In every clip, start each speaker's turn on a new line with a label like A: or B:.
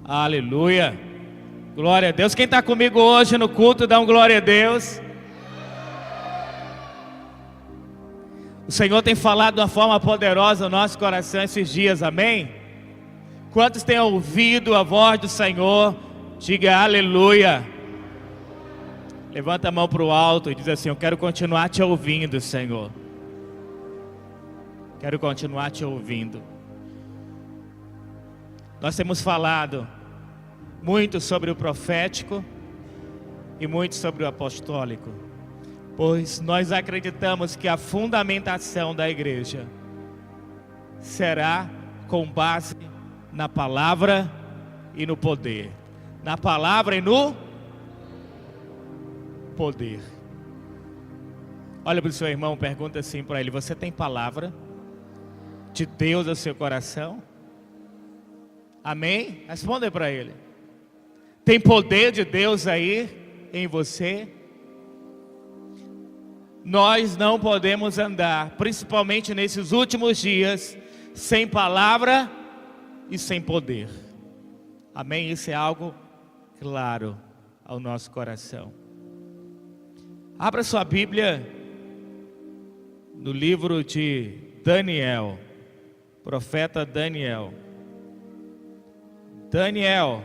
A: Aleluia. Glória a Deus. Quem está comigo hoje no culto, dá um glória a Deus. O Senhor tem falado de uma forma poderosa no nosso coração esses dias, amém? Quantos têm ouvido a voz do Senhor? Diga aleluia. Levanta a mão para o alto e diz assim: eu quero continuar te ouvindo, Senhor. Quero continuar te ouvindo. Nós temos falado muito sobre o profético e muito sobre o apostólico, pois nós acreditamos que a fundamentação da igreja será com base na palavra e no poder. Na palavra e no poder. Olha para o seu irmão, pergunta assim para ele: você tem palavra de Deus no seu coração? Amém? Responda para ele. Tem poder de Deus aí em você? Nós não podemos andar, principalmente nesses últimos dias, sem palavra e sem poder. Amém? Isso é algo claro ao nosso coração. Abra sua Bíblia no livro de Daniel, profeta Daniel. Daniel,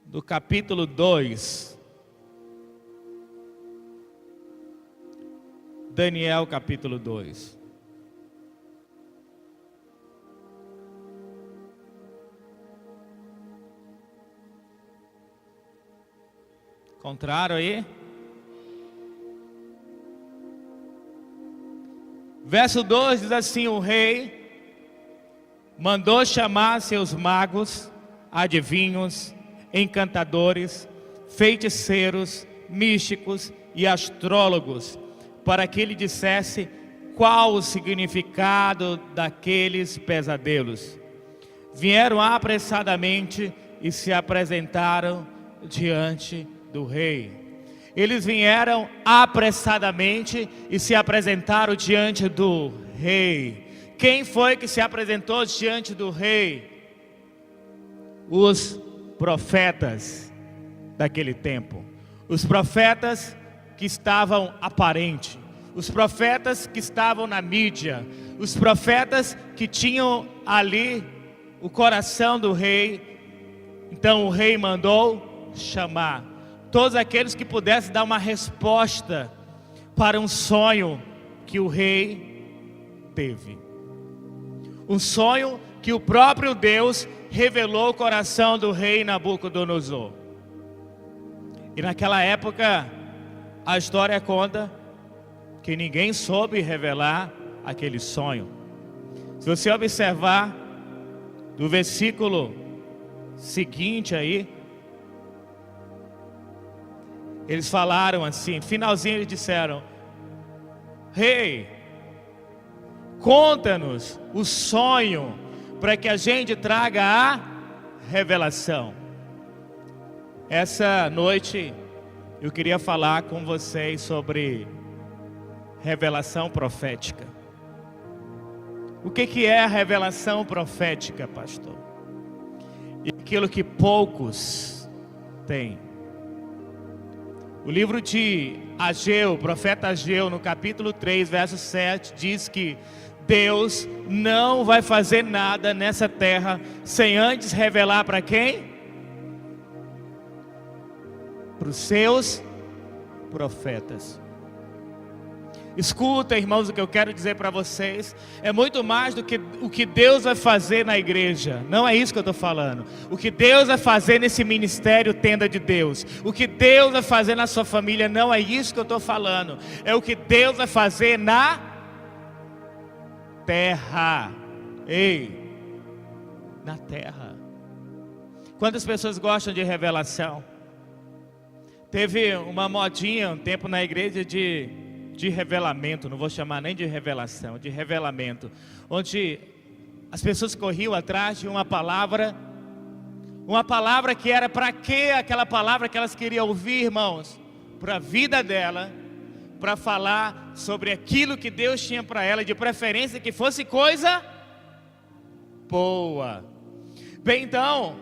A: do capítulo 2. Daniel, capítulo 2. Contrário aí? Verso 2 diz assim: o rei mandou chamar seus magos, adivinhos, encantadores, feiticeiros, místicos e astrólogos, para que ele dissesse qual o significado daqueles pesadelos. Vieram apressadamente e se apresentaram diante do rei. Eles vieram apressadamente e se apresentaram diante do rei. Quem foi que se apresentou diante do rei? Os profetas daquele tempo. Os profetas que estavam aparentes. Os profetas que estavam na mídia. Os profetas que tinham ali o coração do rei. Então o rei mandou chamar todos aqueles que pudessem dar uma resposta para um sonho que o rei teve. Um sonho que o próprio Deus revelou o coração do rei Nabucodonosor. E naquela época, a história conta que ninguém soube revelar aquele sonho. Se você observar do versículo seguinte aí, eles falaram assim, finalzinho eles disseram: rei, conta-nos o sonho, para que a gente traga a revelação. Essa noite eu queria falar com vocês sobre revelação profética. O que é a revelação profética, pastor? E aquilo que poucos têm. O livro de Ageu, o profeta Ageu, no capítulo 3, verso 7, diz que Deus não vai fazer nada nessa terra sem antes revelar para quem? Para os seus profetas. Escuta, irmãos, o que eu quero dizer para vocês é muito mais do que o que Deus vai fazer na igreja. Não é isso que eu estou falando. O que Deus vai fazer nesse ministério Tenda de Deus, o que Deus vai fazer na sua família, não é isso que eu estou falando. É o que Deus vai fazer na terra. Ei, na terra. Quantas pessoas gostam de revelação? Teve uma modinha um tempo na igreja de revelamento, não vou chamar nem de revelação, de revelamento, onde as pessoas corriam atrás de uma palavra que era para quê? Aquela palavra que elas queriam ouvir, irmãos, para a vida dela, para falar sobre aquilo que Deus tinha para ela, de preferência que fosse coisa boa. Bem, então,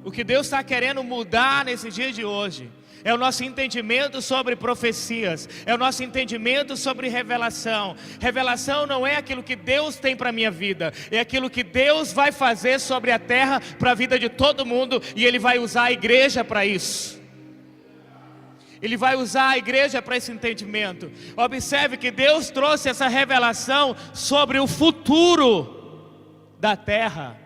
A: o que Deus está querendo mudar nesse dia de hoje é o nosso entendimento sobre profecias, é o nosso entendimento sobre revelação. Revelação não é aquilo que Deus tem para a minha vida, é aquilo que Deus vai fazer sobre a terra para a vida de todo mundo, e Ele vai usar a igreja para isso. Ele vai usar a igreja para esse entendimento. Observe que Deus trouxe essa revelação sobre o futuro da terra.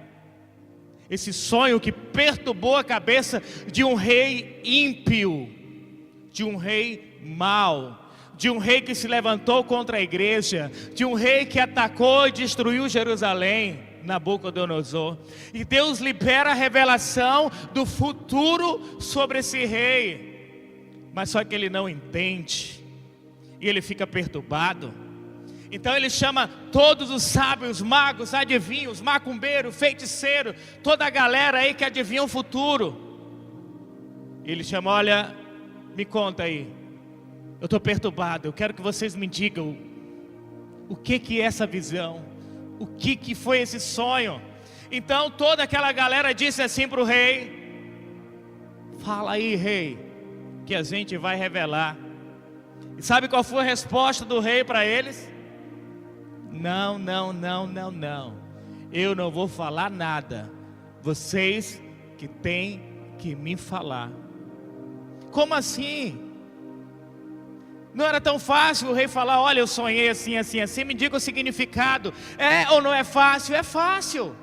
A: Esse sonho que perturbou a cabeça de um rei ímpio, de um rei mau, de um rei que se levantou contra a igreja, de um rei que atacou e destruiu Jerusalém, Nabucodonosor. E Deus libera a revelação do futuro sobre esse rei, mas só que ele não entende, e ele fica perturbado. Então ele chama todos os sábios, magos, adivinhos, macumbeiro, feiticeiro, toda a galera aí que adivinha o futuro. Ele chama: olha, me conta aí, eu estou perturbado, eu quero que vocês me digam o que é essa visão, o que foi esse sonho. Então toda aquela galera disse assim para o rei: fala aí, rei, que a gente vai revelar. E sabe qual foi a resposta do rei para eles? Não, eu não vou falar nada, vocês que têm que me falar. Como assim? Não era tão fácil o rei falar: olha, eu sonhei assim, assim, assim, me diga o significado. É ou não é fácil? É fácil.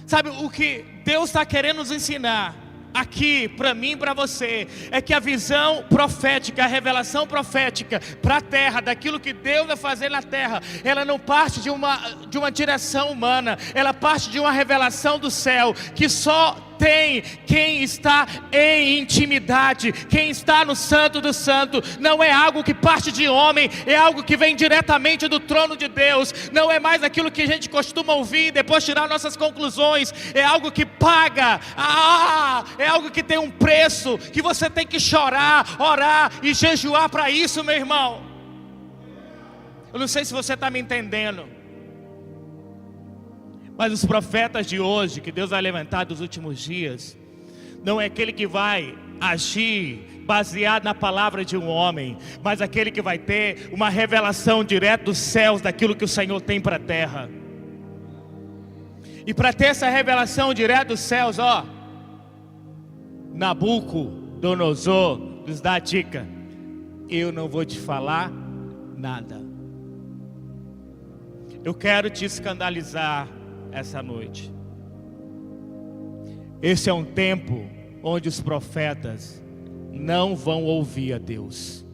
A: Sabe, o que Deus está querendo nos ensinar aqui, para mim e para você, é que a visão profética, a revelação profética para a terra, daquilo que Deus vai fazer na terra, ela não parte de uma direção humana, ela parte de uma revelação do céu, que só tem quem está em intimidade, quem está no Santo do Santo. Não é algo que parte de homem, é algo que vem diretamente do trono de Deus. Não é mais aquilo que a gente costuma ouvir e depois tirar nossas conclusões. É algo que paga, é algo que tem um preço, que você tem que chorar, orar e jejuar para isso, meu irmão. Eu não sei se você está me entendendo, mas os profetas de hoje, que Deus vai levantar dos últimos dias, não é aquele que vai agir baseado na palavra de um homem, mas aquele que vai ter uma revelação direta dos céus, daquilo que o Senhor tem para a terra. E para ter essa revelação direta dos céus, Nabucodonosor nos dá a dica: eu não vou te falar nada. Eu quero te escandalizar essa noite. Esse é um tempo onde os profetas não vão ouvir a Deus,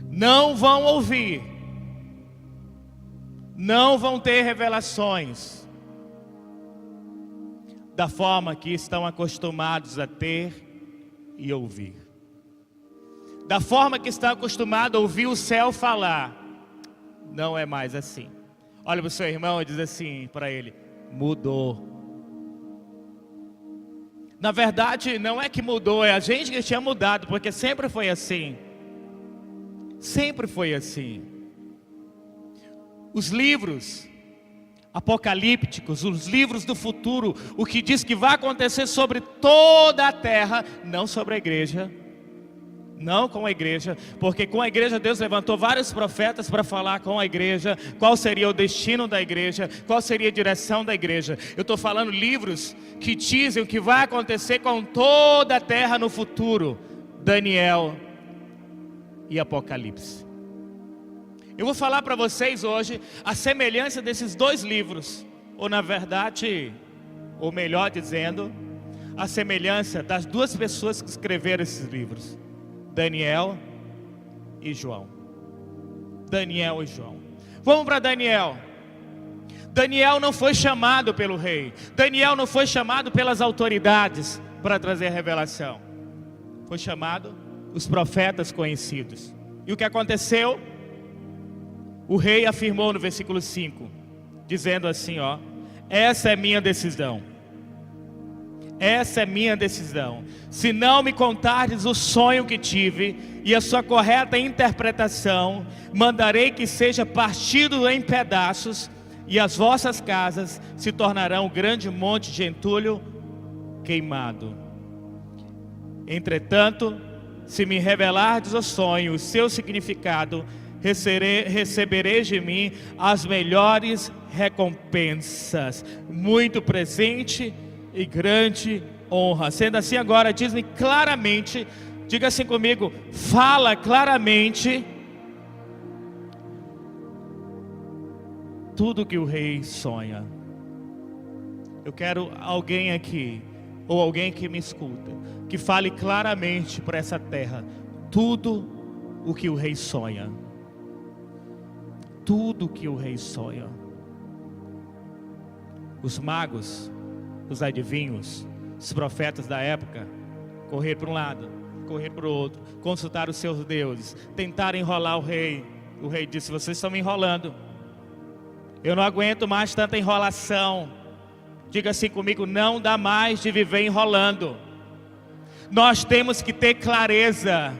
A: não vão ouvir, não vão ter revelações da forma que estão acostumados a ter e ouvir, da forma que estão acostumados a ouvir o céu falar. Não é mais assim. Olha para o seu irmão e diz assim para ele: mudou. Na verdade, não é que mudou, é a gente que tinha mudado, porque sempre foi assim. Sempre foi assim. Os livros apocalípticos, os livros do futuro, o que diz que vai acontecer sobre toda a terra, não sobre a igreja. Não com a igreja, porque com a igreja Deus levantou vários profetas para falar com a igreja qual seria o destino da igreja, qual seria a direção da igreja. Eu estou falando livros que dizem o que vai acontecer com toda a terra no futuro: Daniel e Apocalipse. Eu vou falar para vocês hoje a semelhança desses dois livros, ou na verdade, ou melhor dizendo, a semelhança das duas pessoas que escreveram esses livros: Daniel e João. Daniel e João. Vamos para Daniel. Daniel não foi chamado pelo rei, Daniel não foi chamado pelas autoridades para trazer a revelação. Foi chamado os profetas conhecidos. E o que aconteceu? O rei afirmou no versículo 5, dizendo assim: essa é minha decisão. Essa é minha decisão. Se não me contares o sonho que tive e a sua correta interpretação, mandarei que seja partido em pedaços, e as vossas casas se tornarão um grande monte de entulho queimado. Entretanto, se me revelardes o sonho, o seu significado, recebereis de mim as melhores recompensas, muito presente e grande honra. Sendo assim, agora diz-me claramente, diga assim comigo, fala claramente tudo que o rei sonha. Eu quero alguém aqui, ou alguém que me escuta, que fale claramente para essa terra tudo o que o rei sonha. Tudo o que o rei sonha. Os magos, os adivinhos, os profetas da época correr para um lado, correr para o outro, consultar os seus deuses, tentar enrolar o rei. O rei disse: vocês estão me enrolando, eu não aguento mais tanta enrolação. Diga assim comigo, não dá mais de viver enrolando. Nós temos que ter clareza,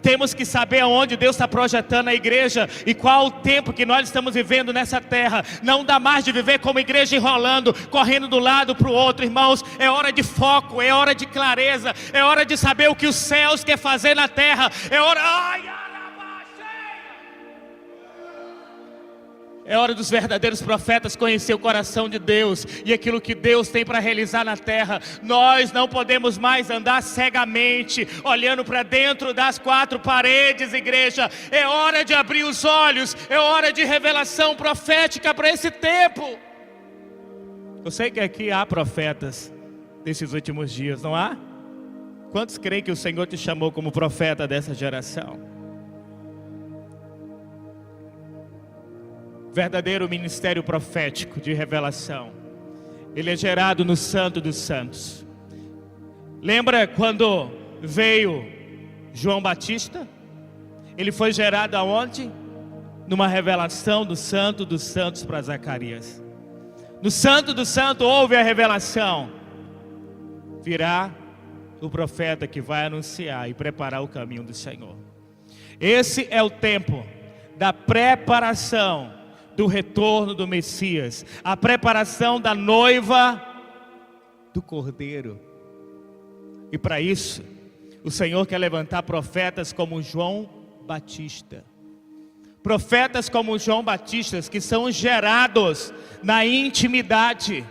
A: temos que saber aonde Deus está projetando a igreja e qual o tempo que nós estamos vivendo nessa terra. Não dá mais de viver como igreja enrolando, correndo de um lado para o outro, irmãos. É hora de foco, é hora de clareza, é hora de saber o que os céus quer fazer na terra. É hora... É hora dos verdadeiros profetas conhecer o coração de Deus e aquilo que Deus tem para realizar na terra. Nós não podemos mais andar cegamente, olhando para dentro das quatro paredes, igreja. É hora de abrir os olhos, é hora de revelação profética para esse tempo. Eu sei que aqui há profetas desses últimos dias, não há? Quantos creem que o Senhor te chamou como profeta dessa geração? Verdadeiro ministério profético de revelação, ele é gerado no Santo dos Santos. Lembra quando veio João Batista? Ele foi gerado aonde? Numa revelação do Santo dos Santos para Zacarias. No Santo do Santo houve a revelação. Virá o profeta que vai anunciar e preparar o caminho do Senhor. Esse é o tempo da preparação do retorno do Messias, a preparação da noiva do Cordeiro. E para isso, o Senhor quer levantar profetas como João Batista. Profetas como João Batista, que são gerados na intimidade.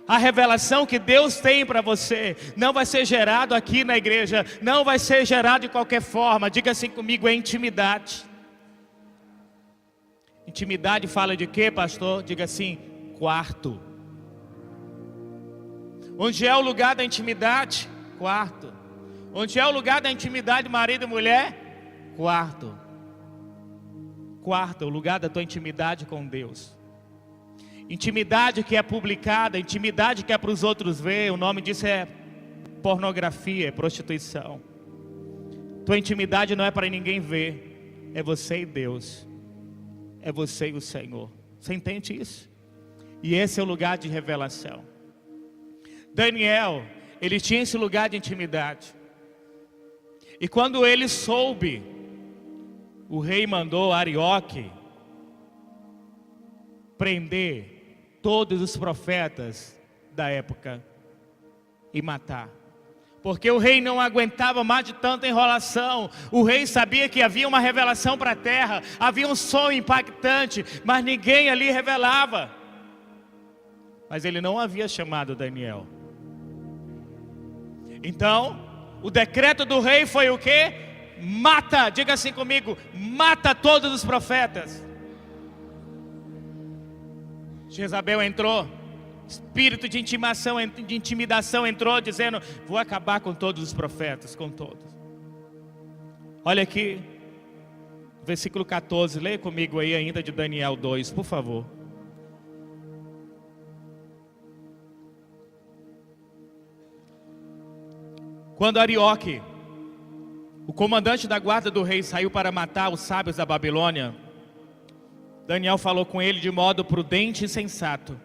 A: A revelação que Deus tem para você não vai ser gerado aqui na igreja, não vai ser gerado de qualquer forma. Diga assim comigo, é intimidade. Intimidade fala de quê, pastor? Diga assim, quarto. Onde é o lugar da intimidade? Quarto. Onde é o lugar da intimidade, marido e mulher? Quarto. Quarto, o lugar da tua intimidade com Deus. Intimidade que é publicada, intimidade que é para os outros ver, o nome disso é pornografia, é prostituição. Tua intimidade não é para ninguém ver, é você e Deus. É você e o Senhor. Você entende isso? E esse é o lugar de revelação. Daniel, ele tinha esse lugar de intimidade. E quando ele soube, o rei mandou Arioque prender todos os profetas da época e matar. Porque o rei não aguentava mais de tanta enrolação. O rei sabia que havia uma revelação para a terra, havia um sonho impactante, mas ninguém ali revelava. Mas ele não havia chamado Daniel. Então, o decreto do rei foi o quê? Mata, diga assim comigo, mata todos os profetas. Jezabel entrou. Espírito de intimidação entrou dizendo: vou acabar com todos os profetas, com todos. Olha aqui, versículo 14, leia comigo aí ainda de Daniel 2, por favor. Quando Arioque, o comandante da guarda do rei, saiu para matar os sábios da Babilônia, Daniel falou com ele de modo prudente e sensato.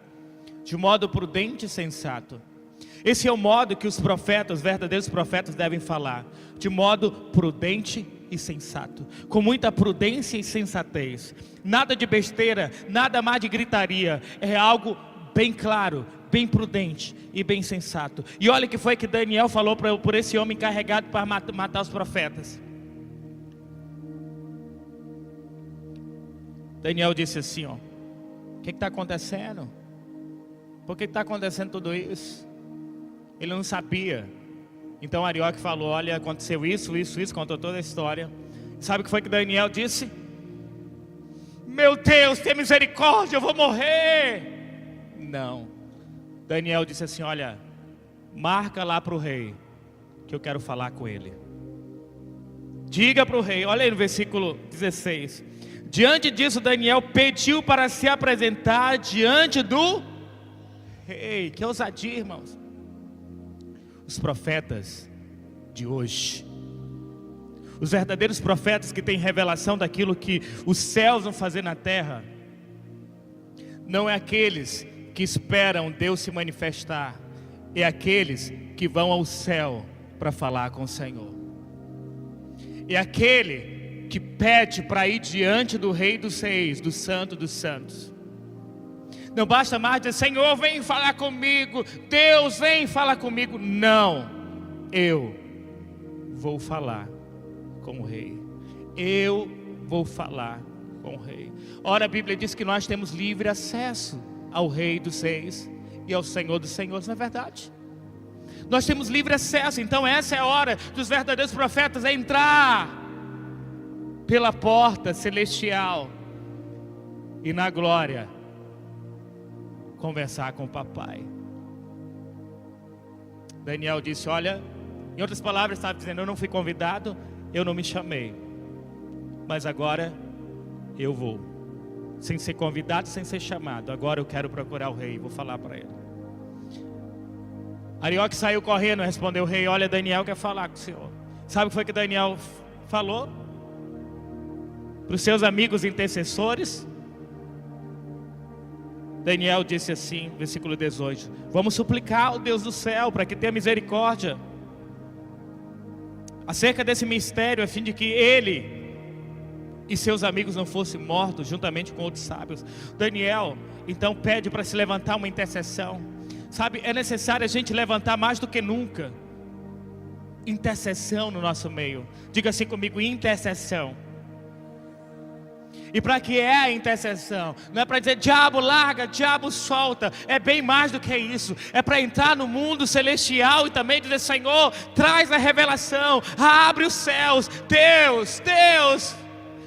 A: De modo prudente e sensato. Esse é o modo que os profetas, os verdadeiros profetas devem falar. De modo prudente e sensato, com muita prudência e sensatez. Nada de besteira, nada mais de gritaria. É algo bem claro, bem prudente e bem sensato. E olha o que foi que Daniel falou por esse homem encarregado para matar os profetas. Daniel disse assim, ó: o que está acontecendo? Por que está acontecendo tudo isso? Ele não sabia. Então Arioque falou: olha, aconteceu isso, contou toda a história. Sabe o que foi que Daniel disse? Meu Deus, tenha misericórdia, eu vou morrer. Não. Daniel disse assim: olha, marca lá para o rei, que eu quero falar com ele. Diga para o rei, olha aí no versículo 16. Diante disso, Daniel pediu para se apresentar diante do rei. Que ousadia, irmãos. Os profetas de hoje, os verdadeiros profetas que têm revelação daquilo que os céus vão fazer na terra, não é aqueles que esperam Deus se manifestar, é aqueles que vão ao céu para falar com o Senhor. É aquele que pede para ir diante do Rei dos Reis, do Santo dos Santos. Não basta mais dizer: Senhor, vem falar comigo, Deus, vem falar comigo. Não, eu vou falar com o Rei. Eu vou falar com o Rei. Ora, a Bíblia diz que nós temos livre acesso ao Rei dos Reis e ao Senhor dos Senhores, não é verdade? Nós temos livre acesso. Então essa é a hora dos verdadeiros profetas entrar pela porta celestial e na glória conversar com o papai. Daniel disse: olha, em outras palavras estava dizendo: eu não fui convidado, eu não me chamei, mas agora eu vou, sem ser convidado, sem ser chamado. Agora eu quero procurar o rei, vou falar para ele. Arioque saiu correndo, respondeu o rei: olha, Daniel quer falar com o senhor. Sabe o que foi que Daniel falou para os seus amigos intercessores? Daniel disse assim, versículo 18: vamos suplicar ao Deus do céu para que tenha misericórdia acerca desse mistério, a fim de que ele e seus amigos não fossem mortos juntamente com outros sábios. Daniel então pede para se levantar uma intercessão. Sabe, é necessário a gente levantar mais do que nunca intercessão no nosso meio. Diga assim comigo: intercessão. E para que é a intercessão? Não é para dizer diabo larga, diabo solta. É bem mais do que isso. É para entrar no mundo celestial e também dizer: Senhor, traz a revelação, abre os céus. Deus, Deus,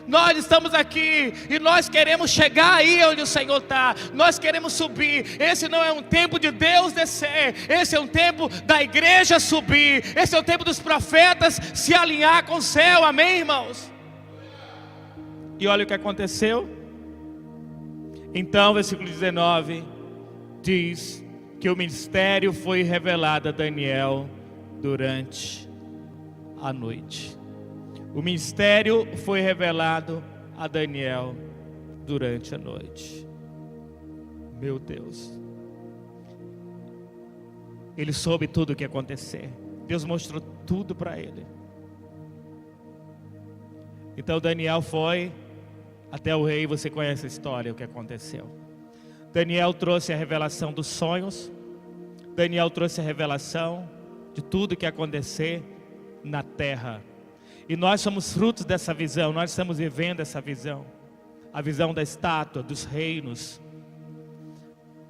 A: nós estamos aqui e nós queremos chegar aí onde o Senhor está. Nós queremos subir. Esse não é um tempo de Deus descer, esse é um tempo da igreja subir. Esse é o tempo dos profetas se alinhar com o céu. Amém, irmãos? E olha o que aconteceu. Então, versículo 19 diz que o mistério foi revelado a Daniel durante a noite. O mistério foi revelado a Daniel durante a noite. Meu Deus. Ele soube tudo o que ia acontecer. Deus mostrou tudo para ele. Então Daniel foi até o rei. Você conhece a história, o que aconteceu. Daniel trouxe a revelação dos sonhos. Daniel trouxe a revelação de tudo que ia acontecer na terra. E nós somos frutos dessa visão. Nós estamos vivendo essa visão. A visão da estátua, dos reinos.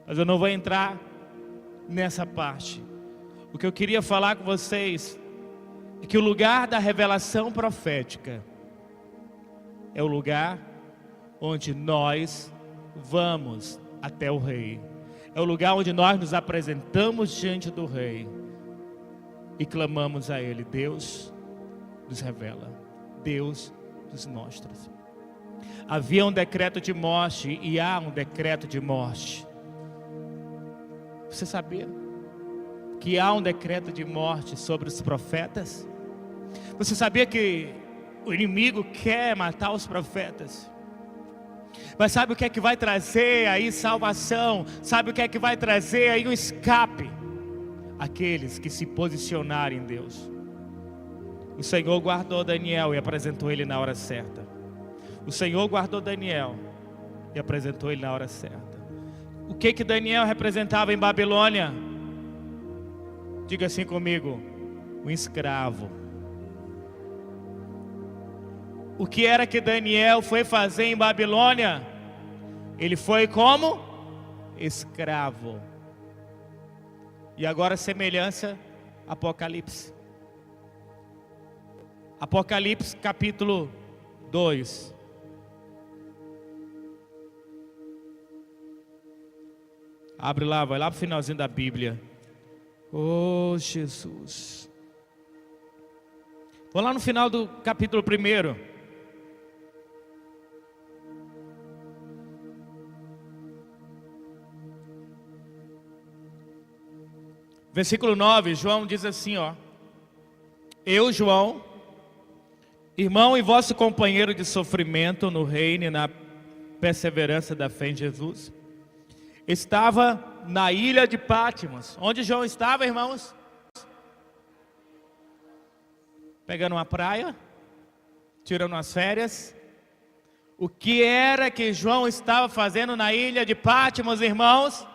A: Mas eu não vou entrar nessa parte. O que eu queria falar com vocês é que o lugar da revelação profética é o lugar onde nós vamos até o rei. É o lugar onde nós nos apresentamos diante do rei e clamamos a ele. Deus nos revela, Deus nos mostra. Havia um decreto de morte e há um decreto de morte. Você sabia que há um decreto de morte sobre os profetas? Você sabia que o inimigo quer matar os profetas? Mas sabe o que é que vai trazer aí salvação? Sabe o que é que vai trazer aí um escape? Aqueles que se posicionarem em Deus. O Senhor guardou Daniel e apresentou ele na hora certa. O Senhor guardou Daniel e apresentou ele na hora certa. O que Daniel representava em Babilônia? Diga assim comigo: um escravo. O que era que Daniel foi fazer em Babilônia? Ele foi como escravo. E agora semelhança, Apocalipse. Apocalipse capítulo 2. Abre lá, vai lá para o finalzinho da Bíblia. Oh, Jesus. Vou lá no final do capítulo 1. Versículo 9, João diz assim, ó: eu, João, irmão e vosso companheiro de sofrimento no reino e na perseverança da fé em Jesus, estava na ilha de Patmos. Onde João estava, irmãos? Pegando uma praia, tirando umas férias. O que era que João estava fazendo na ilha de Patmos, irmãos?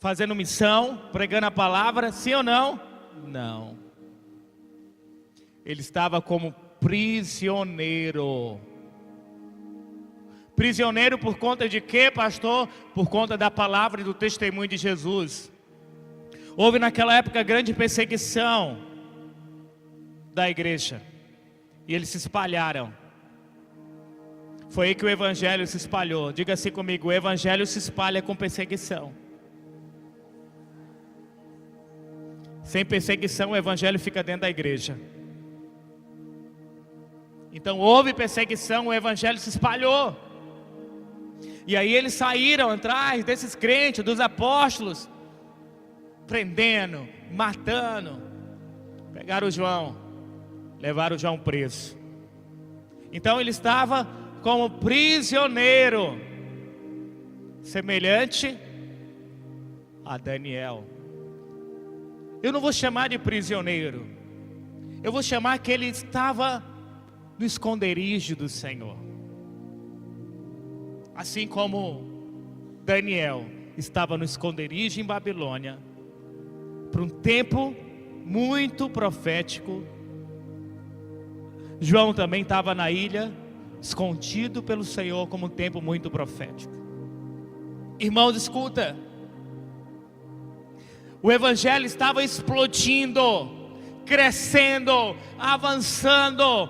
A: Fazendo missão, pregando a palavra, sim ou não? Não. Ele estava como prisioneiro. Prisioneiro por conta de quê, pastor? Por conta da palavra e do testemunho de Jesus. Houve naquela época grande perseguição da igreja. E eles se espalharam. Foi aí que o evangelho se espalhou. Diga assim comigo: o evangelho se espalha com perseguição. Sem perseguição, o evangelho fica dentro da igreja. Então houve perseguição, o evangelho se espalhou. E aí eles saíram atrás desses crentes, dos apóstolos, prendendo, matando. Pegaram o João, levaram o João preso. Então ele estava como prisioneiro, semelhante a Daniel. Eu não vou chamar de prisioneiro, eu vou chamar que ele estava no esconderijo do Senhor. Assim como Daniel estava no esconderijo em Babilônia, por um tempo muito profético, João também estava na ilha, escondido pelo Senhor, como um tempo muito profético. Irmãos, escuta. O evangelho estava explodindo, crescendo, avançando.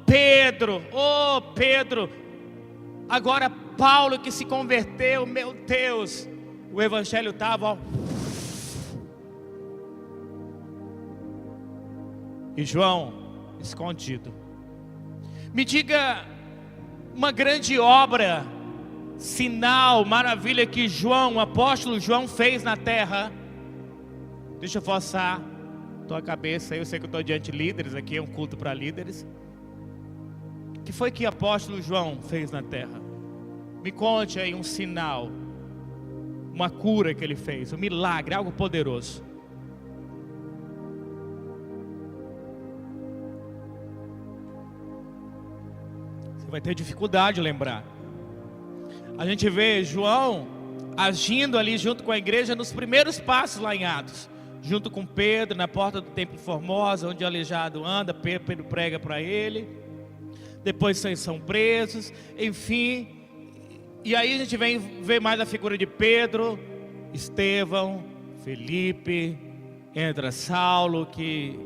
A: Pedro, oh Pedro, agora Paulo que se converteu, meu Deus, o evangelho estava, e João escondido. Me diga uma grande obra, sinal, maravilha que João, o apóstolo João fez na terra. Deixa eu forçar tua cabeça, eu sei que eu estou diante de líderes, aqui é um culto para líderes. O que foi que o apóstolo João fez na terra? Me conte aí um sinal, uma cura que ele fez, um milagre, algo poderoso. Você vai ter dificuldade de lembrar. A gente vê João agindo ali junto com a igreja nos primeiros passos lá em Atos, junto com Pedro na porta do templo Formosa, onde o aleijado anda, Pedro prega para ele. Depois eles são presos, enfim. E aí a gente vem ver mais a figura de Pedro, Estevão, Felipe, entra Saulo, que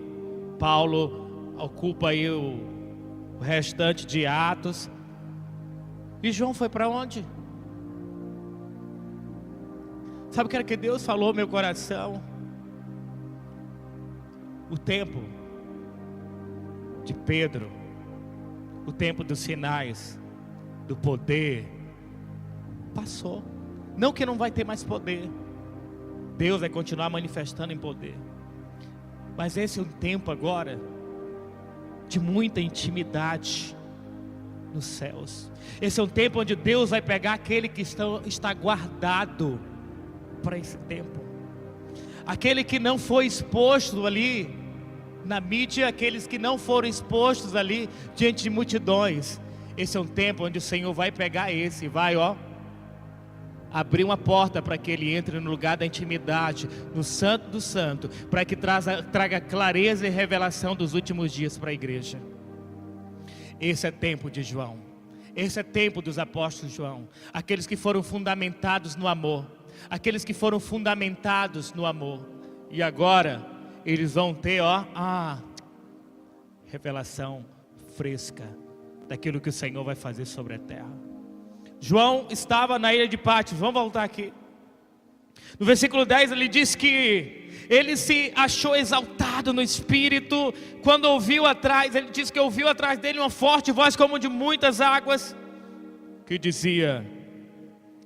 A: Paulo ocupa aí o restante de Atos. E João foi para onde? Sabe o que era que Deus falou no meu coração? O tempo de Pedro, o tempo dos sinais, do poder, passou. Não que não vai ter mais poder, Deus vai continuar manifestando em poder, mas esse é um tempo agora de muita intimidade nos céus. Esse é um tempo onde Deus vai pegar aquele que está guardado para esse tempo. aquele que não foi exposto ali na mídia, aqueles que não foram expostos ali diante de multidões. Esse é um tempo onde o Senhor vai pegar esse, vai abrir uma porta para que ele entre no lugar da intimidade, no santo do santo, para que traga clareza e revelação dos últimos dias para a igreja. Esse é tempo de João, esse é tempo dos apóstolos João, aqueles que foram fundamentados no amor, aqueles que foram fundamentados no amor, e agora eles vão ter revelação fresca daquilo que o Senhor vai fazer sobre a terra. João estava na ilha de Pátimos. Vamos voltar aqui. No versículo 10 ele diz que ele se achou exaltado no espírito, quando ouviu atrás, ele diz que ouviu atrás dele uma forte voz como de muitas águas, que dizia: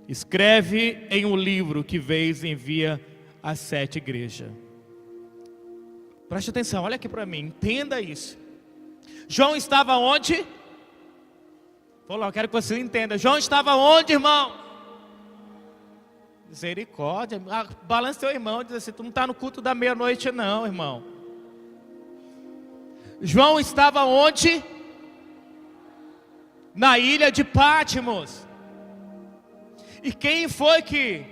A: escreve em um livro que vês e envia às 7 igrejas. Preste atenção, olha aqui para mim, entenda isso. João estava onde? Vou lá, eu quero que você entenda. João estava onde, irmão? Misericórdia. Balance teu irmão, diz assim: tu não está no culto da meia-noite não, irmão. João estava onde? Na ilha de Pátimos. E quem foi que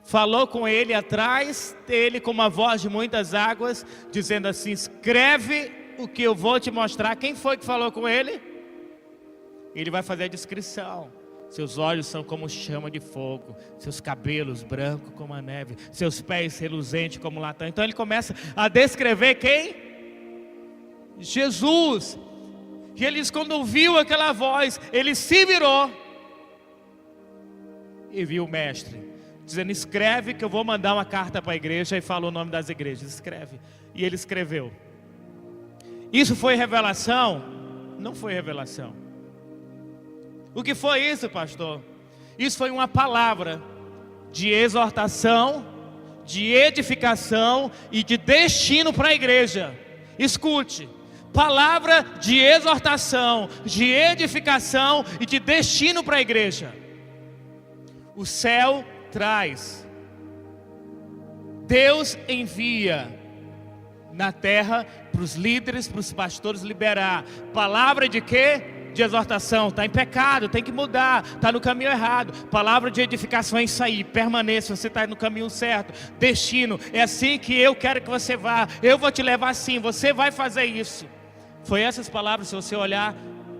A: falou com ele atrás dele com uma voz de muitas águas, dizendo assim: escreve o que eu vou te mostrar? Quem foi que falou com ele? Ele vai fazer a descrição. Seus olhos são como chama de fogo, seus cabelos brancos como a neve, seus pés reluzentes como latão. Então ele começa a descrever quem? Jesus. E eles, quando ouviu aquela voz, ele se virou e viu o mestre dizendo: escreve que eu vou mandar uma carta para a igreja. E fala o nome das igrejas, escreve. E ele escreveu. Isso foi revelação? Não foi revelação. O que foi isso, pastor? Isso foi uma palavra de exortação, de edificação e de destino para a igreja. Escute: palavra de exortação, de edificação e de destino para a igreja. O céu traz, Deus envia na terra para os líderes, para os pastores liberar palavra de quê? De exortação. Está em pecado, tem que mudar, está no caminho errado. Palavra de edificação é isso aí: permaneça, você está no caminho certo. Destino, é assim que eu quero que você vá, eu vou te levar assim, você vai fazer isso. Foi essas palavras, se você olhar,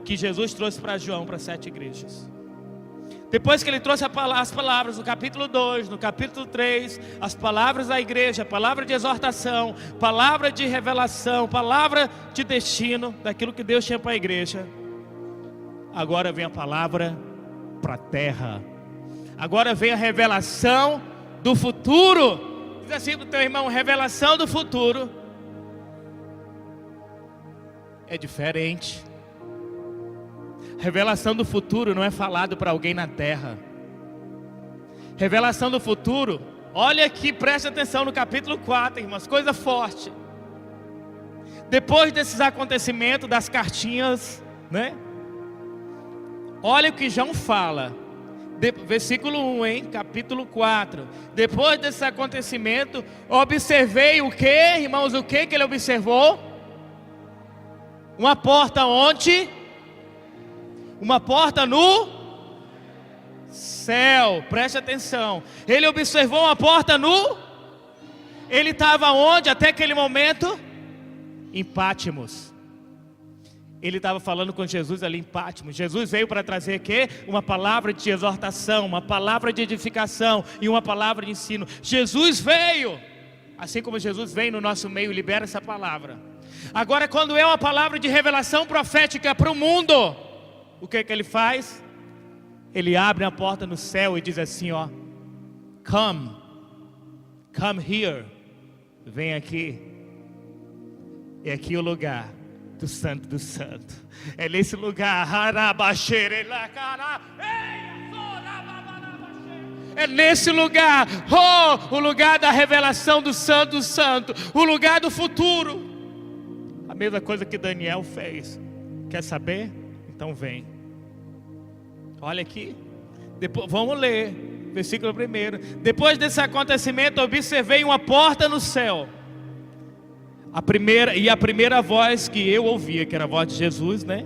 A: que Jesus trouxe para João, para 7 igrejas. Depois que ele trouxe as palavras no capítulo 2, no capítulo 3, as palavras da igreja, palavra de exortação, palavra de revelação, palavra de destino, daquilo que Deus tinha para a igreja. Agora vem a palavra para a terra. Agora vem a revelação do futuro. Diz assim para o teu irmão: revelação do futuro é diferente. Revelação do futuro não é falado para alguém na terra. Revelação do futuro, olha aqui, preste atenção no capítulo 4, irmãos, coisa forte. Depois desses acontecimentos, das cartinhas, né? Olha o que João fala, versículo 1, hein? Capítulo 4. Depois desse acontecimento, observei o que, irmãos? O que ele observou? Uma porta onde? Uma porta no céu. Preste atenção. Ele observou uma porta no... Ele estava onde até aquele momento? Em Pátimos. Ele estava falando com Jesus ali em Pátimos. Jesus veio para trazer o quê? Uma palavra de exortação, uma palavra de edificação e uma palavra de ensino. Jesus veio, assim como Jesus vem no nosso meio e libera essa palavra. Agora, quando é uma palavra de revelação profética para o mundo, o que ele faz? Ele abre a porta no céu e diz assim, ó: come here, vem aqui. É aqui o lugar do santo do santo. É nesse lugar, é nesse lugar, o lugar da revelação do santo do santo, o lugar do futuro. A mesma coisa que Daniel fez. Quer saber? Então vem. Olha aqui. Depois, vamos ler. versículo 1. Depois desse acontecimento, observei uma porta no céu. A primeira voz que eu ouvia, que era a voz de Jesus, né?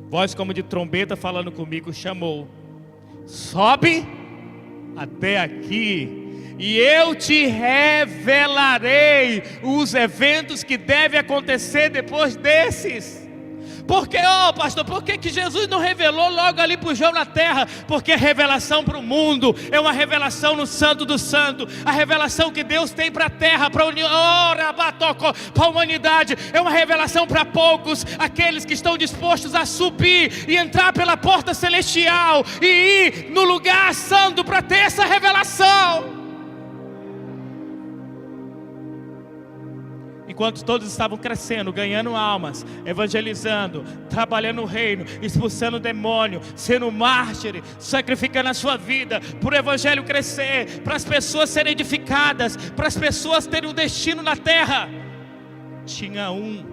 A: Voz como de trombeta falando comigo, chamou: sobe até aqui, e eu te revelarei os eventos que devem acontecer depois desses. Porque, pastor, por que Jesus não revelou logo ali para o João na terra? Porque a revelação para o mundo é uma revelação no Santo do Santo. A revelação que Deus tem para a terra, para a humanidade, é uma revelação para poucos, aqueles que estão dispostos a subir e entrar pela porta celestial e ir no lugar santo para ter essa revelação. Enquanto todos estavam crescendo, ganhando almas, evangelizando, trabalhando no reino, expulsando o demônio, sendo mártir, sacrificando a sua vida para o evangelho crescer, para as pessoas serem edificadas, para as pessoas terem um destino na terra, tinha um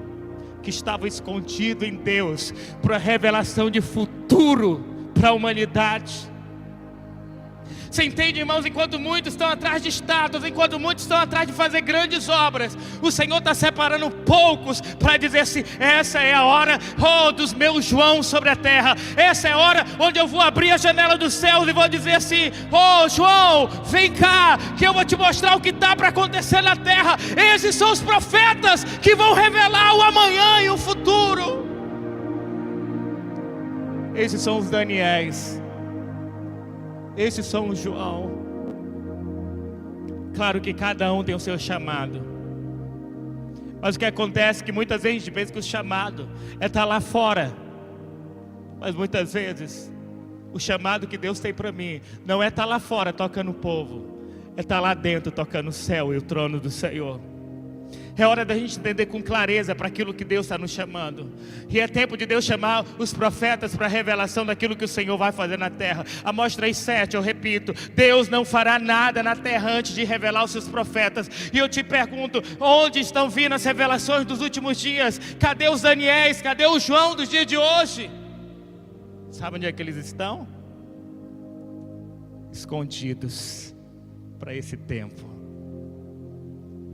A: que estava escondido em Deus para a revelação de futuro para a humanidade. Você entende, irmãos? Enquanto muitos estão atrás de estátuas, enquanto muitos estão atrás de fazer grandes obras, o Senhor está separando poucos para dizer assim: essa é a hora, dos meus João sobre a terra. Essa é a hora onde eu vou abrir a janela dos céus e vou dizer assim: João, vem cá, que eu vou te mostrar o que está para acontecer na terra. Esses são os profetas que vão revelar o amanhã e o futuro. Esses são os Daniéis. Esses são os João. Claro que cada um tem o seu chamado, mas o que acontece é que muitas vezes a gente pensa que o chamado é estar lá fora. Mas muitas vezes o chamado que Deus tem para mim não é estar lá fora tocando o povo, é estar lá dentro tocando o céu e o trono do Senhor. É hora da gente entender com clareza para aquilo que Deus está nos chamando. E é tempo de Deus chamar os profetas para a revelação daquilo que o Senhor vai fazer na terra. Amós 3:7, eu repito: Deus não fará nada na terra antes de revelar os seus profetas. E eu te pergunto, onde estão vindo as revelações dos últimos dias? Cadê os Daniéis? Cadê o João dos dias de hoje? Sabe onde é que eles estão? Escondidos para esse tempo,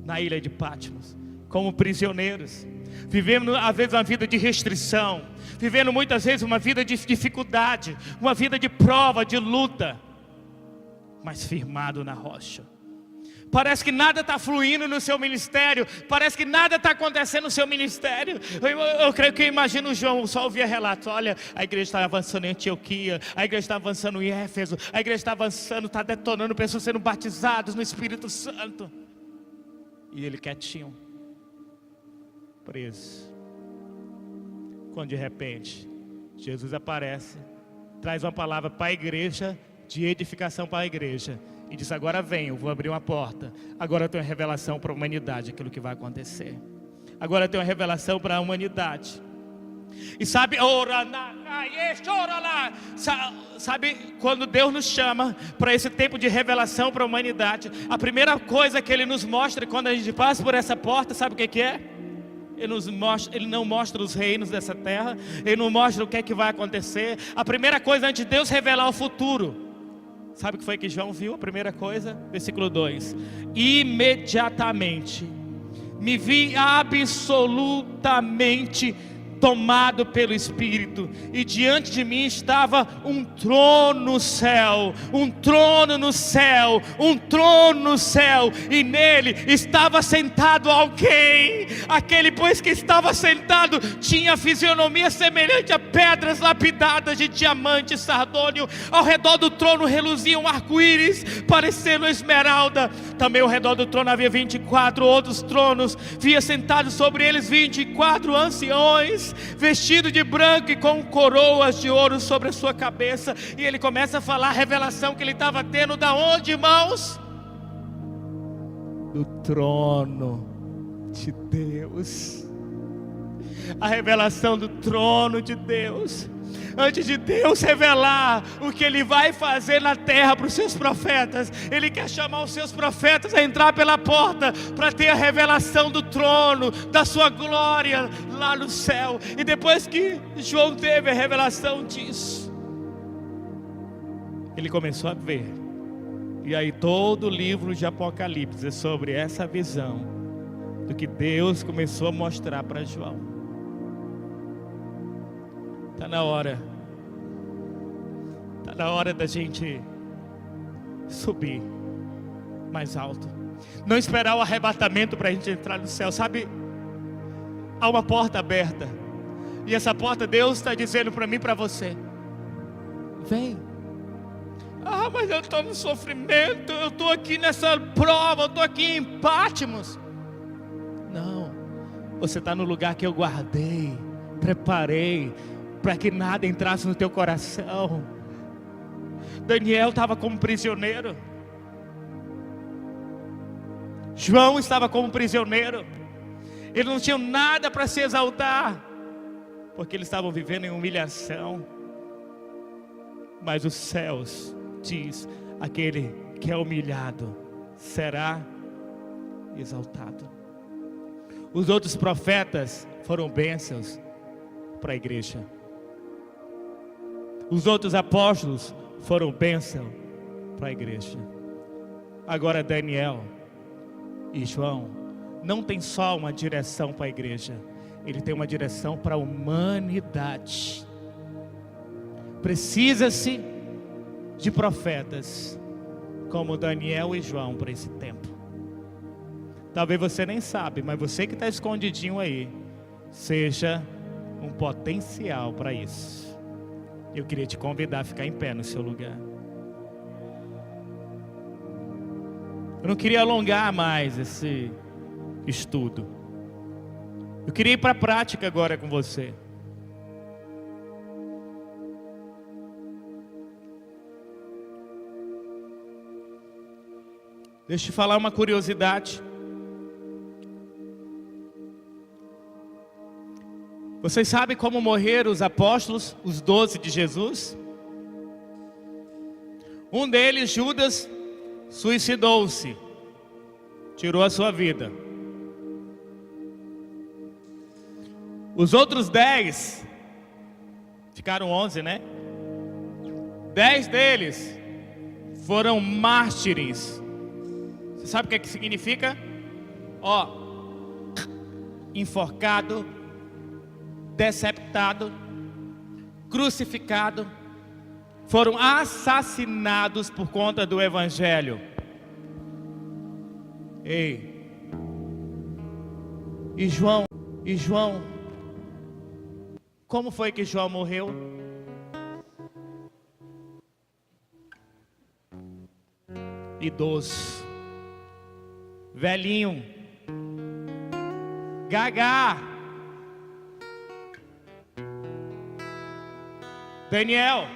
A: na ilha de Patmos, como prisioneiros, vivendo às vezes uma vida de restrição, vivendo muitas vezes uma vida de dificuldade, uma vida de prova, de luta, mas firmado na rocha. Parece que nada está fluindo no seu ministério, parece que nada está acontecendo no seu ministério. Eu creio que eu imagino o João, só ouvia relatos: olha, a igreja está avançando em Antioquia, a igreja está avançando em Éfeso, a igreja está avançando, está detonando pessoas sendo batizadas no Espírito Santo. E ele quietinho, preso. Quando de repente Jesus aparece, traz uma palavra para a igreja, de edificação para a igreja, e diz: agora vem, eu vou abrir uma porta. Agora eu tenho uma revelação para a humanidade, aquilo que vai acontecer. Agora eu tenho uma revelação para a humanidade. E sabe, sabe quando Deus nos chama para esse tempo de revelação para a humanidade, a primeira coisa que Ele nos mostra quando a gente passa por essa porta, sabe o que é? Ele não mostra os reinos dessa terra, Ele não mostra o que é que vai acontecer. A primeira coisa, antes de Deus revelar o futuro, sabe o que foi que João viu? A primeira coisa, versículo 2: imediatamente me vi absolutamente tomado pelo Espírito, e diante de mim estava um trono no céu, um trono no céu, um trono no céu, e nele estava sentado alguém. Aquele, pois, que estava sentado tinha fisionomia semelhante a pedras lapidadas de diamante e sardônio. Ao redor do trono reluzia um arco-íris, parecendo esmeralda. Também ao redor do trono havia 24 outros tronos, via sentados sobre eles 24 anciões, vestido de branco e com coroas de ouro sobre a sua cabeça. E ele começa a falar a revelação que ele estava tendo. Da onde, irmãos? Do trono de Deus. A revelação do trono de Deus. Antes de Deus revelar o que Ele vai fazer na terra para os seus profetas, Ele quer chamar os seus profetas a entrar pela porta, para ter a revelação do trono, da sua glória lá no céu. E depois que João teve a revelação disso, ele começou a ver E aí todo o livro de Apocalipse é sobre essa visão do que Deus começou a mostrar para João. Está na hora da gente subir mais alto. Não esperar o arrebatamento para a gente entrar no céu. Sabe, há uma porta aberta. E essa porta Deus está dizendo para mim e para você: vem. Ah, mas eu estou no sofrimento, eu estou aqui nessa prova, eu estou aqui em Patmos. Não, você está no lugar que eu guardei, preparei, para que nada entrasse no teu coração. Daniel estava como prisioneiro, João estava como prisioneiro. Eles não tinham nada para se exaltar, porque eles estavam vivendo em humilhação. Mas os céus diz: aquele que é humilhado será exaltado. Os outros profetas foram bênçãos para a igreja. Os outros apóstolos foram bênção para a igreja. Agora Daniel e João não tem só uma direção para a igreja, ele tem uma direção para a humanidade. Precisa-se de profetas como Daniel e João para esse tempo. Talvez você nem sabe, mas você que está escondidinho aí, seja um potencial para isso. Eu queria te convidar a ficar em pé no seu lugar. Eu não queria alongar mais esse estudo. Eu queria ir para a prática agora com você. Deixa eu te falar uma curiosidade. Vocês sabem como morreram os apóstolos, os 12 de Jesus? Um deles, Judas, suicidou-se, tirou a sua vida. Os outros 10, ficaram 11, né? 10 deles foram mártires. Você sabe o que significa? Enforcado, deceptado, crucificado, foram assassinados por conta do Evangelho. Ei, e João, como foi que João morreu? Idoso, velhinho, gagá. Daniel,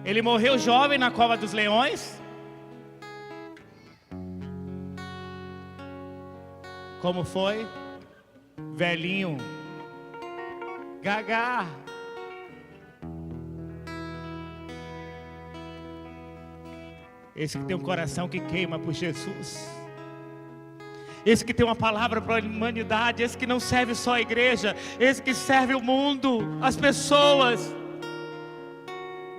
A: ele morreu jovem na cova dos leões. Como foi? Velhinho, gagá. Esse que tem um coração que queima por Jesus, esse que tem uma palavra para a humanidade, esse que não serve só a igreja, esse que serve o mundo, as pessoas.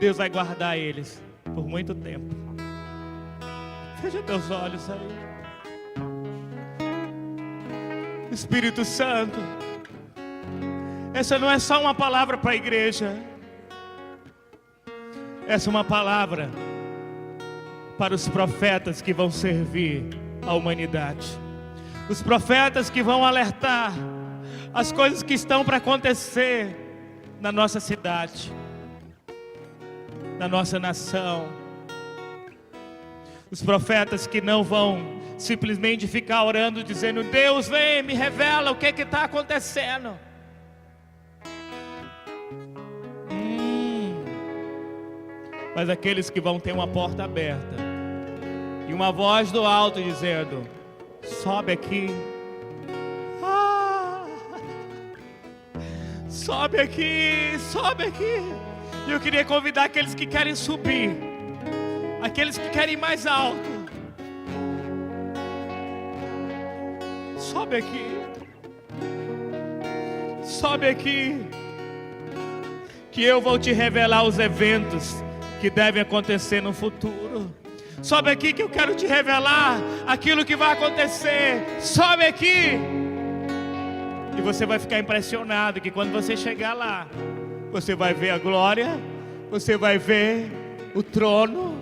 A: Deus vai guardar eles por muito tempo. Fecha teus olhos aí. Espírito Santo, essa não é só uma palavra para a igreja, essa é uma palavra para os profetas que vão servir a humanidade. Os profetas que vão alertar as coisas que estão para acontecer na nossa cidade, na nossa nação. Os profetas que não vão simplesmente ficar orando, dizendo: Deus, vem, me revela o que está acontecendo. Mas aqueles que vão ter uma porta aberta e uma voz do alto dizendo: sobe aqui, sobe aqui, sobe aqui. E eu queria convidar aqueles que querem subir, aqueles que querem ir mais alto, sobe aqui, sobe aqui, que eu vou te revelar os eventos que devem acontecer no futuro. Sobe aqui que eu quero te revelar aquilo que vai acontecer. Sobe aqui. E você vai ficar impressionado que quando você chegar lá, você vai ver a glória, você vai ver o trono,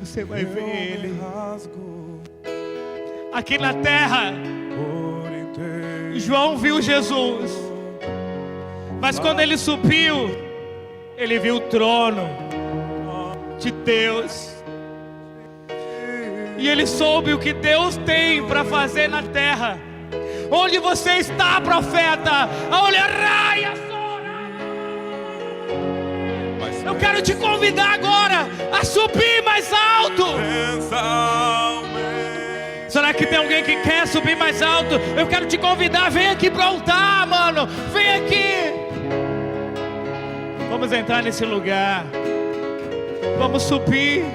A: você vai ver Ele. Aqui na terra, João viu Jesus, mas quando ele subiu, ele viu o trono de Deus. E ele soube o que Deus tem para fazer na terra. Onde você está, profeta? Eu quero te convidar agora a subir mais alto. Será que tem alguém que quer subir mais alto? Eu quero te convidar, vem aqui para o altar, mano. Vem aqui. Vamos entrar nesse lugar. Vamos subir.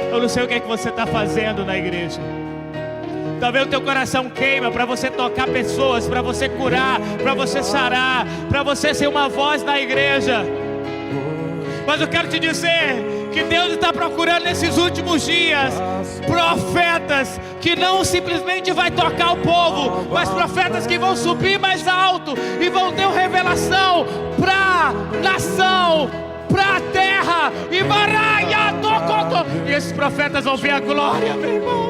A: Eu não sei o que é que você está fazendo na igreja. Talvez o teu coração queima para você tocar pessoas, para você curar, para você sarar, para você ser uma voz na igreja. Mas eu quero te dizer que Deus está procurando nesses últimos dias profetas que não simplesmente vai tocar o povo, mas profetas que vão subir mais alto e vão ter uma revelação para a nação, para a terra. E esses profetas vão ver a glória, meu irmão.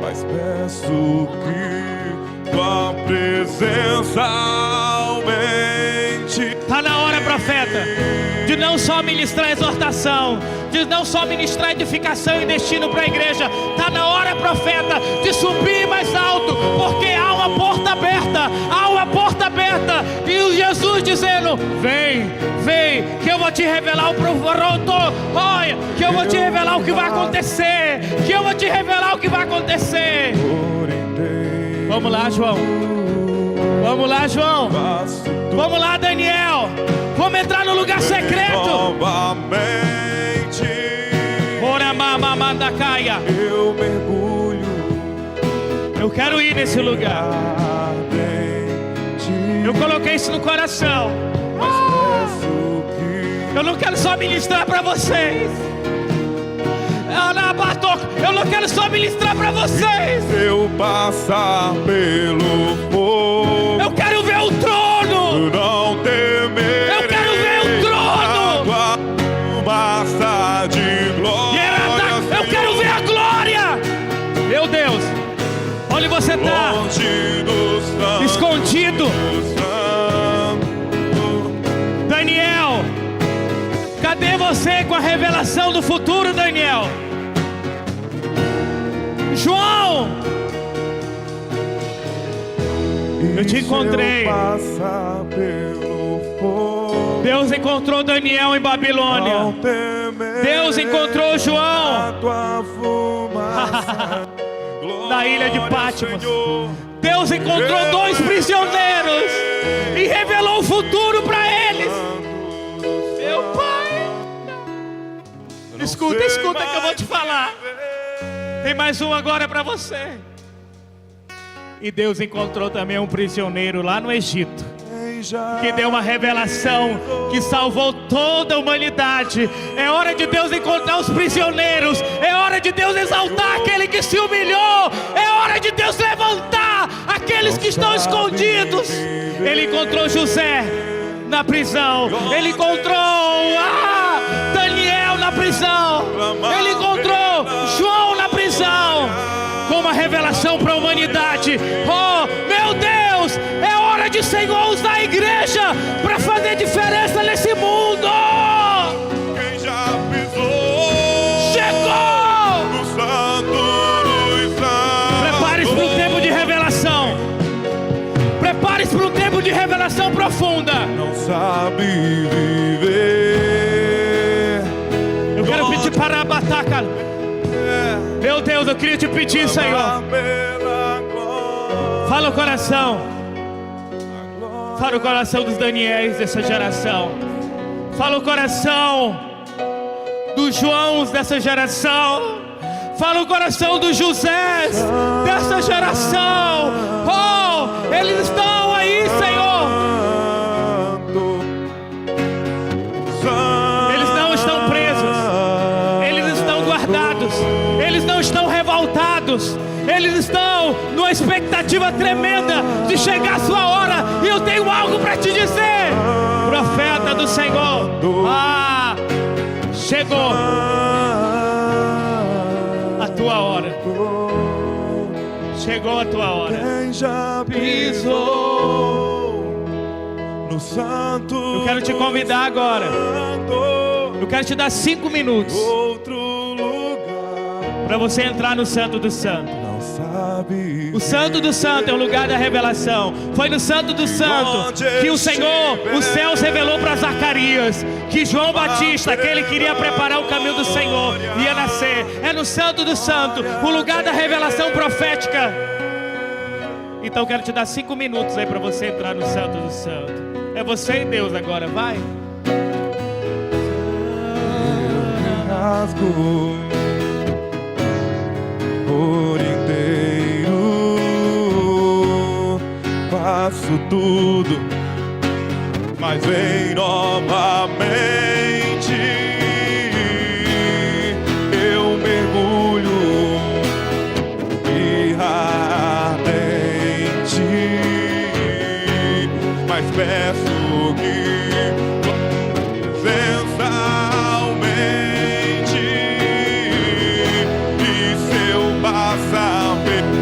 B: Mas peço que tua presença aumente.
A: Está na hora, profeta, de não só ministrar exortação, de não só ministrar edificação e destino para a igreja. Está na hora, profeta, de subir mais alto, porque há uma porta aberta, há uma porta aberta. E o Jesus dizendo: vem, vem, que eu vou te revelar o olha, que eu vou te revelar o que vai acontecer, que eu vou te revelar o que vai acontecer. Vamos lá, João. Vamos lá, João. Vamos lá, Daniel. Vamos entrar no lugar secreto. Ora, mamamanda caia.
B: Eu mergulho.
A: Eu quero ir nesse lugar. Eu coloquei isso no coração. Eu não quero só ministrar para vocês. Eu não quero só ministrar para vocês.
B: Eu passar pelo fogo,
A: eu quero ver o trono.
B: Não temerei.
A: Eu quero ver o trono.
B: Basta de glória.
A: Eu quero ver a glória. Meu Deus, onde você está? Escondido. Daniel, cadê você com a revelação do futuro, Daniel? João, eu te encontrei. Deus encontrou Daniel em Babilônia. Deus encontrou João na ilha de Patmos. Deus encontrou dois prisioneiros e revelou o futuro para eles. Meu Pai, escuta que eu vou te falar. Tem mais um agora para você. E Deus encontrou também um prisioneiro lá no Egito, que deu uma revelação que salvou toda a humanidade. É hora de Deus encontrar os prisioneiros. É hora de Deus exaltar aquele que se humilhou. É hora de Deus levantar aqueles que estão escondidos. Ele encontrou José na prisão. Ele encontrou Daniel na prisão. Ele encontrou João na prisão, com uma revelação para a humanidade. Oh, meu Deus, é hora de Senhor usar a igreja para fazer diferença nesse mundo.
B: Quem já pisou?
A: Chegou!
B: No santo dos santos.
A: Prepare-se para um tempo de revelação. Prepare-se para um tempo de revelação profunda.
B: Não sabe viver.
A: Eu quero pedir para a bataca. Meu Deus, eu queria te pedir, Senhor. Fala o coração. Fala o coração dos Daniéis dessa geração. Fala o coração dos Joãos dessa geração. Fala o coração dos Josés dessa geração. Oh, eles estão aí, Senhor. angustiados, eles estão numa expectativa tremenda de chegar a sua hora. E eu tenho algo para te dizer, profeta do Senhor. Chegou a tua hora. Chegou a tua hora.
B: Quem já pisou no santo?
A: Eu quero te convidar agora. Eu quero te dar 5 minutos para você entrar no Santo do Santo. O Santo do Santo é o lugar da revelação. Foi no Santo do Santo que o Senhor, os céus, revelou para Zacarias que João Batista, aquele que iria preparar o caminho do Senhor, ia nascer. É no Santo do Santo, o lugar da revelação profética. Então eu quero te dar 5 minutos aí para você entrar no Santo do Santo. É você e Deus agora, vai.
B: Rasgo por inteiro, faço tudo, mas vem novamente. Eu mergulho e ardente, mas peço que presença aumente. E se eu passar pelo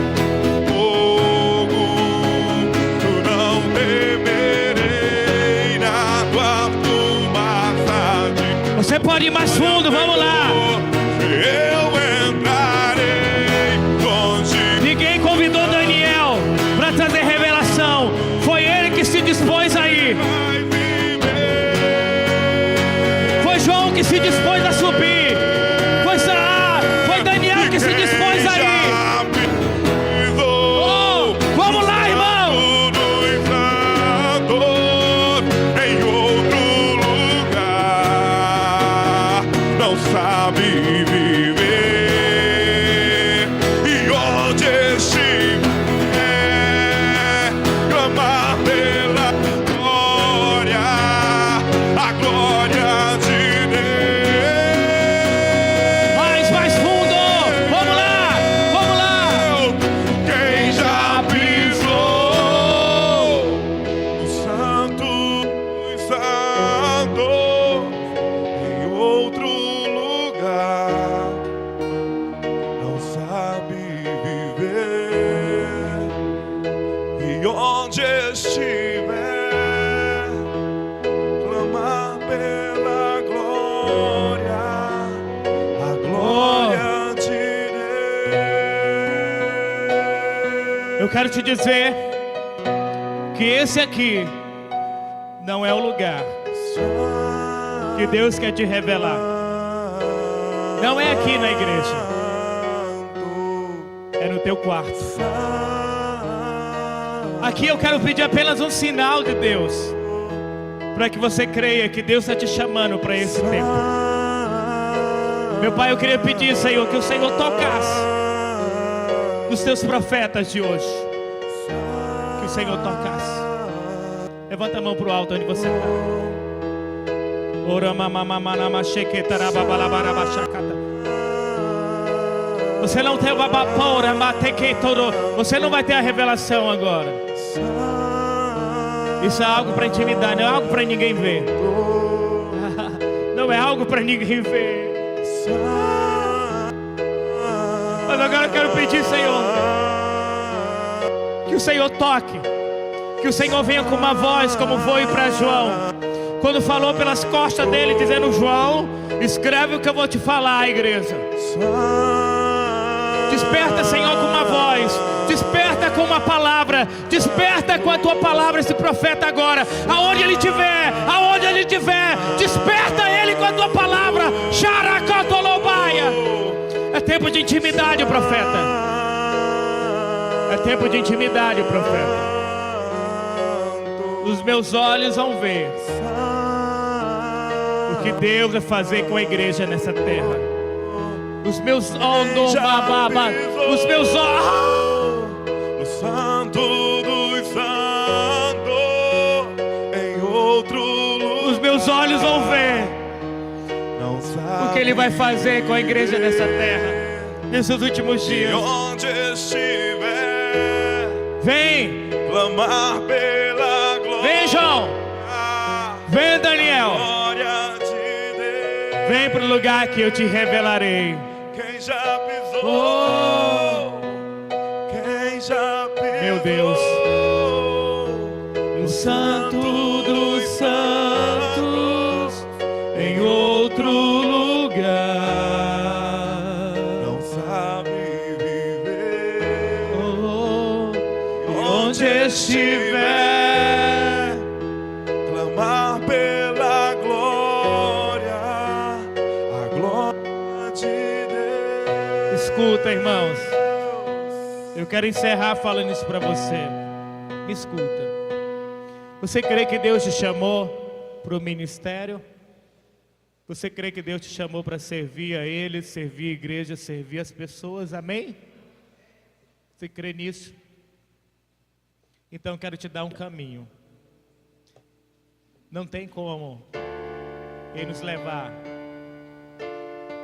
B: fogo, tu não temerei. Na tua fumaça de
A: Você pode ir mais fundo, vamos lá.
B: eu entrarei contigo.
A: Ninguém convidou Daniel para trazer revelação. Foi ele que se dispôs a ir.
B: Vai viver.
A: Foi João que se dispôs a subir. Foi Daniel que se dispôs a ir. Oh, vamos lá, irmão.
B: Em outro lugar, não sabe viver. E onde estiver, clamar pela glória, a glória de Deus.
A: Mais fundo. Vamos lá, vamos lá.
B: Quem já pisou no santo dos santos, em outro lugar, não sabe viver. E onde estiver, clamar pela glória, a glória de Deus.
A: Eu quero te dizer que esse aqui não é o lugar que Deus quer te revelar. Não é aqui na igreja, é no teu quarto. Aqui eu quero pedir apenas um sinal de Deus, para que você creia que Deus está te chamando para esse tempo. Meu Pai, eu queria pedir, Senhor, que o Senhor tocasse nos teus profetas de hoje. Que o Senhor tocasse. Levanta a mão para o alto onde você está. Você não tem você não vai ter a revelação agora. Isso é algo para intimidade, não é algo para ninguém ver. Não é algo para ninguém ver. Mas agora eu quero pedir, Senhor, que o Senhor toque, que o Senhor venha com uma voz como foi para João, quando falou pelas costas dele, dizendo: João, escreve o que eu vou te falar, igreja. Desperta, Senhor, com uma voz. Desperta com uma palavra. Desperta com a tua palavra esse profeta agora. Aonde ele estiver, aonde ele estiver, desperta ele com a tua palavra. Xaracatolobaia. É tempo de intimidade, profeta. É tempo de intimidade, profeta. Os meus olhos vão ver o que Deus vai fazer com a igreja nessa terra. Os meus olhos, os meus olhos,
B: no santo dos santos, em outro lugar,
A: os meus olhos vão ver
B: não sabe
A: o que Ele vai fazer com a igreja nessa terra. nesses últimos
B: E
A: dias.
B: onde estiver,
A: Vem,
B: clamar pela glória.
A: vem, João. Vem, Daniel.
B: Glória de Deus.
A: Vem para o lugar que eu te revelarei.
B: Quem já pisou?
A: Oh.
B: Quem já pisou?
A: Meu Deus.
B: O
A: Santo dos santos, em outro lugar.
B: não sabe viver.
A: Oh, onde estiver,
B: Clamar pela glória, a glória de Deus.
A: escuta, irmãos. Eu quero encerrar falando isso para você. Me escuta. Você crê que Deus te chamou para o ministério? Você crê que Deus te chamou para servir a Ele, servir a igreja, servir as pessoas? Amém? Você crê nisso? Então eu quero te dar um caminho. Não tem como Ele nos levar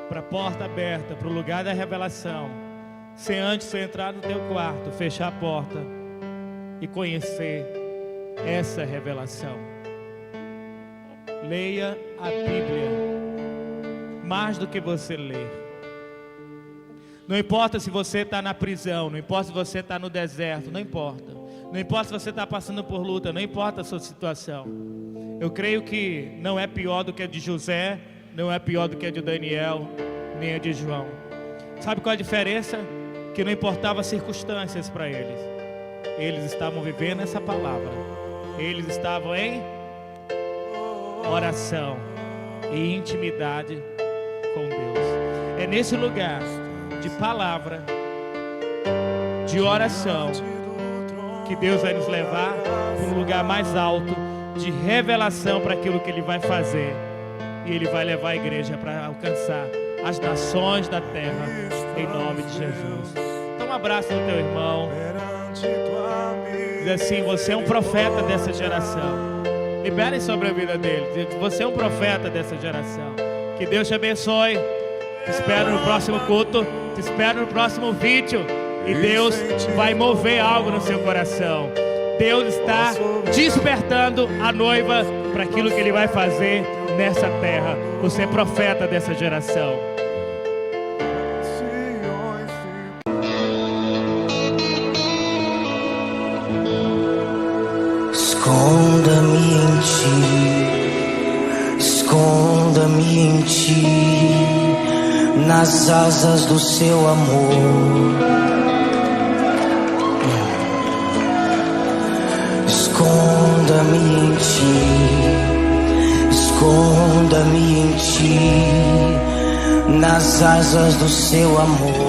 A: para a porta aberta, para o lugar da revelação, sem antes você entrar no teu quarto, fechar a porta e conhecer essa revelação. Leia a Bíblia mais do que você lê. Não importa se você está na prisão, não importa se você está no deserto, não importa. Não importa se você está passando por luta, não importa a sua situação. Eu creio que não é pior do que a de José, não é pior do que a de Daniel, nem a de João. Sabe qual é a diferença? Que não importava as circunstâncias para eles. Eles estavam vivendo essa palavra. Eles estavam em oração e intimidade com Deus. É nesse lugar de palavra, de oração, que Deus vai nos levar para um lugar mais alto de revelação para aquilo que Ele vai fazer. E Ele vai levar a igreja para alcançar as nações da terra, em nome de Jesus. Então um abraço no teu irmão. Diz assim: você é um profeta dessa geração. Liberem sobre a vida dele. Diz: você é um profeta dessa geração. Que Deus te abençoe. Te espero no próximo culto. Te espero no próximo vídeo. E Deus vai mover algo no seu coração. Deus está despertando a noiva para aquilo que Ele vai fazer nessa terra. Você é profeta dessa geração.
C: Esconda-me em ti, esconda-me em ti, nas asas do seu amor. Esconda-me em ti, esconda-me em ti, nas asas do seu amor.